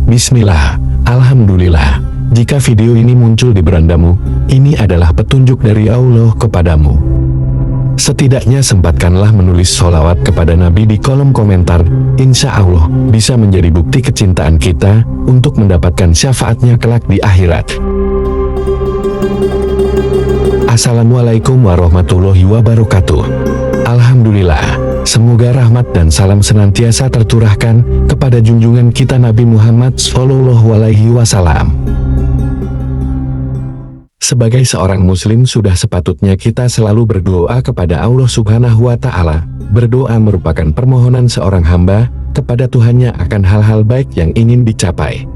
Bismillah, Alhamdulillah. Jika video ini muncul di berandamu, ini adalah petunjuk dari Allah kepadamu. Setidaknya sempatkanlah menulis sholawat kepada Nabi di kolom komentar. Insya Allah bisa menjadi bukti kecintaan kita untuk mendapatkan syafaatnya kelak di akhirat. Assalamualaikum warahmatullahi wabarakatuh. Alhamdulillah, semoga rahmat dan salam senantiasa tercurahkan kepada junjungan kita Nabi Muhammad SAW. Sebagai seorang muslim sudah sepatutnya kita selalu berdoa kepada Allah Subhanahu wa Ta'ala. Berdoa merupakan permohonan seorang hamba kepada Tuhannya akan hal-hal baik yang ingin dicapai.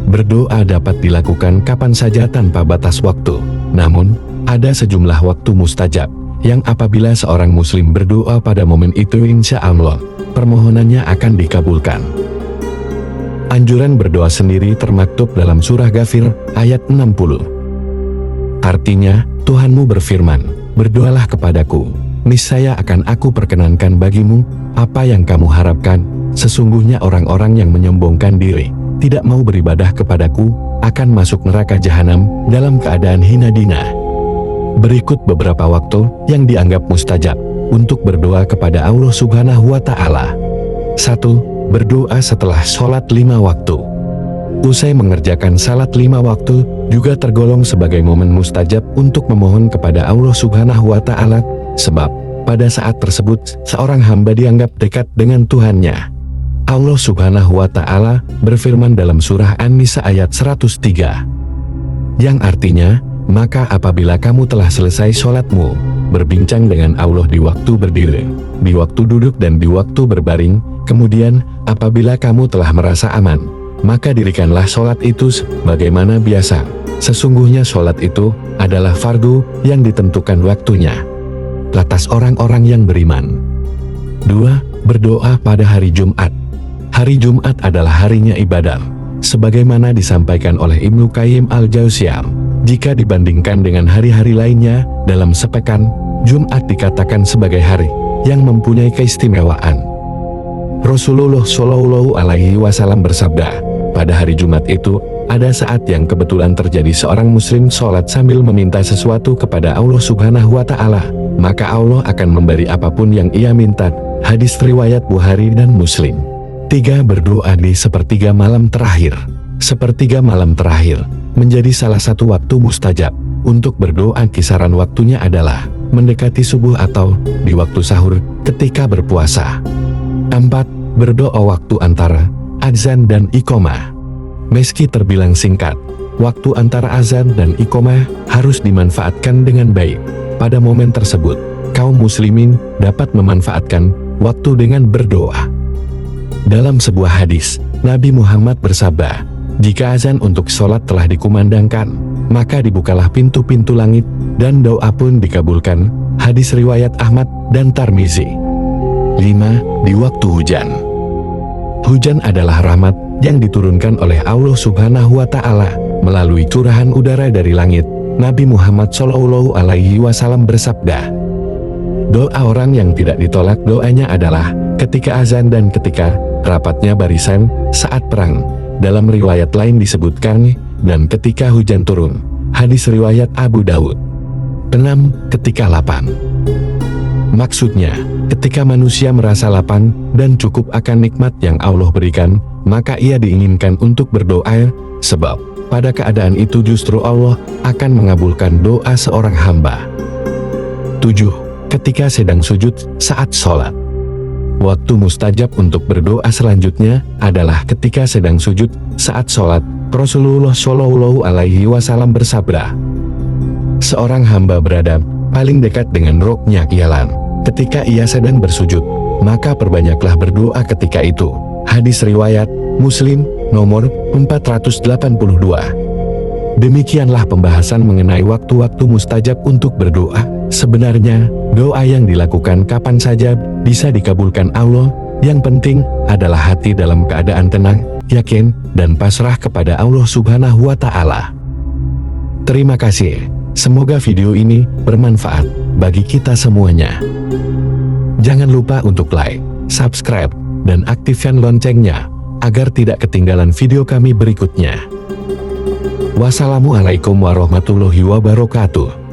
Berdoa dapat dilakukan kapan saja tanpa batas waktu. Namun, ada sejumlah waktu mustajab yang apabila seorang muslim berdoa pada momen itu, insya Allah permohonannya akan dikabulkan. Anjuran berdoa sendiri termaktub dalam surah Ghafir ayat 60. Artinya, Tuhanmu berfirman, berdoalah kepadaku, niscaya akan aku perkenankan bagimu apa yang kamu harapkan. Sesungguhnya orang-orang yang menyombongkan diri, tidak mau beribadah kepadaku, akan masuk neraka jahanam dalam keadaan hina dina. Berikut beberapa waktu yang dianggap mustajab untuk berdoa kepada Allah Subhanahu wa Ta'ala. 1. Berdoa setelah sholat 5 waktu. Usai mengerjakan salat 5 waktu, juga tergolong sebagai momen mustajab untuk memohon kepada Allah Subhanahu wa Ta'ala, sebab pada saat tersebut seorang hamba dianggap dekat dengan Tuhannya. Allah Subhanahu wa Ta'ala berfirman dalam surah An-Nisa ayat 103, yang artinya, maka apabila kamu telah selesai sholatmu, berbincang dengan Allah di waktu berdiri, di waktu duduk dan di waktu berbaring, kemudian apabila kamu telah merasa aman, maka dirikanlah sholat itu sebagaimana biasa. Sesungguhnya sholat itu adalah fardu yang ditentukan waktunya. Lantas orang-orang yang beriman. 2. Berdoa pada hari Jumat. Hari Jumat adalah harinya ibadah, sebagaimana disampaikan oleh Ibnu Qayyim al-Jauziyah. Jika dibandingkan dengan hari-hari lainnya dalam sepekan, Jumat dikatakan sebagai hari yang mempunyai keistimewaan. Rasulullah Shallallahu Alaihi Wasallam bersabda, pada hari Jumat itu, ada saat yang kebetulan terjadi seorang muslim sholat sambil meminta sesuatu kepada Allah Subhanahu wa Ta'ala, maka Allah akan memberi apapun yang ia minta. Hadis riwayat Bukhari dan Muslim. 3. Berdoa di sepertiga malam terakhir. Sepertiga malam terakhir menjadi salah satu waktu mustajab. Untuk berdoa kisaran waktunya adalah mendekati subuh atau di waktu sahur ketika berpuasa. 4. Berdoa waktu antara azan dan iqomah. Meski terbilang singkat, waktu antara azan dan iqomah harus dimanfaatkan dengan baik. Pada momen tersebut, kaum muslimin dapat memanfaatkan waktu dengan berdoa. Dalam sebuah hadis, Nabi Muhammad bersabda, jika azan untuk sholat telah dikumandangkan, maka dibukalah pintu-pintu langit dan doa pun dikabulkan. Hadis riwayat Ahmad dan Tirmizi. 5. Di waktu hujan. Hujan adalah rahmat yang diturunkan oleh Allah Subhanahu wa Ta'ala melalui curahan udara dari langit. Nabi Muhammad Shallallahu Alaihi Wasallam bersabda, doa orang yang tidak ditolak doanya adalah ketika azan dan ketika rapatnya barisan saat perang. Dalam riwayat lain disebutkan, dan ketika hujan turun. Hadis riwayat Abu Daud. 6. Ketika lapang. Maksudnya, ketika manusia merasa lapang dan cukup akan nikmat yang Allah berikan, maka ia diinginkan untuk berdoa, sebab pada keadaan itu justru Allah akan mengabulkan doa seorang hamba. 7. Ketika sedang sujud saat sholat. Waktu mustajab untuk berdoa selanjutnya adalah ketika sedang sujud saat sholat. Rasulullah Shallallahu Alaihi Wasallam bersabda, seorang hamba berada paling dekat dengan Rob-nya ialah ketika ia sedang bersujud, maka perbanyaklah berdoa ketika itu. Hadis riwayat Muslim nomor 482. Demikianlah pembahasan mengenai waktu-waktu mustajab untuk berdoa. Sebenarnya, doa yang dilakukan kapan saja bisa dikabulkan Allah. Yang penting adalah hati dalam keadaan tenang, yakin, dan pasrah kepada Allah Subhanahu wa Ta'ala. Terima kasih. Semoga video ini bermanfaat bagi kita semuanya. Jangan lupa untuk like, subscribe, dan aktifkan loncengnya agar tidak ketinggalan video kami berikutnya. Wassalamualaikum warahmatullahi wabarakatuh.